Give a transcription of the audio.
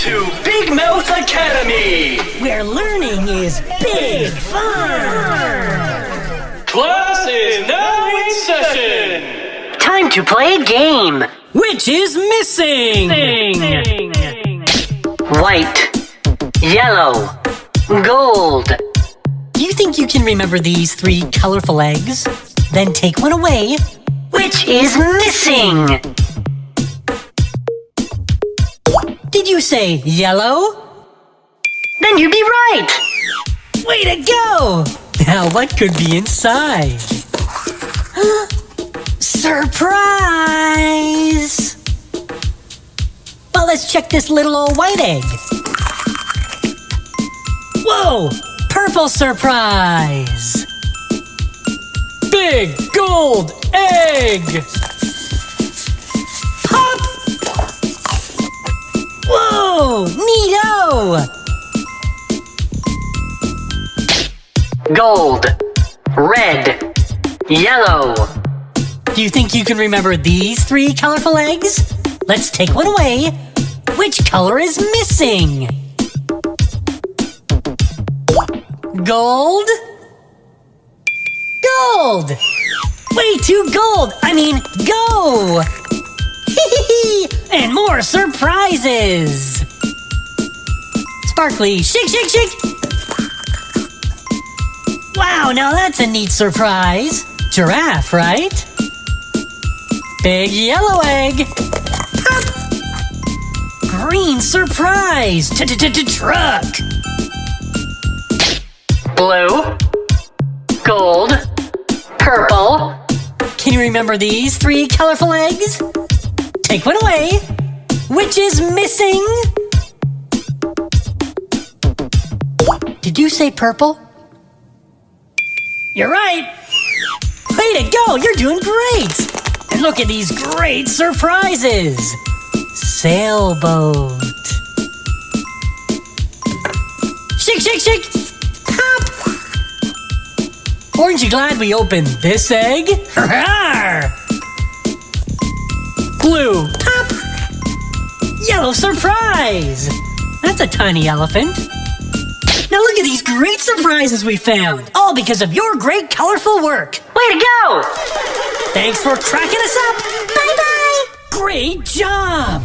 to Big Mouth Academy, where learning is big fun. Class is now in session. Time to play a game. Which is missing? White, yellow, gold. Do you think you can remember these 3 colorful eggs? Then take one away. Which is missing? Did you say yellow? Then you'd be right. Way to go! Now what could be inside? Surprise! Well, let's check this little old white egg. Whoa! Purple surprise! Big gold egg! Pop! Whoa! Neato! Gold, red, yellow. Do you think you can remember these 3 colorful eggs? Let's take one away. Which color is missing? Gold? Gold! Way too gold! I mean, go! And more surprises! Sparkly, shake, shake, shake! Wow, now that's a neat surprise. Giraffe, right? Big yellow egg. Pop. Green surprise. Truck. Blue, gold, purple. Can you remember these 3 colorful eggs? Take one away. Which is missing? Did you say purple? You're right. Way to go, you're doing great. And look at these great surprises. Sailboat. Shake, shake, shake. Pop. Aren't you glad we opened this egg? Rawr! Blue. Pop. Yellow surprise. That's a tiny elephant. Now look at these great surprises we found, all because of your great colorful work. Way to go! Thanks for cracking us up. Bye-bye. Great job.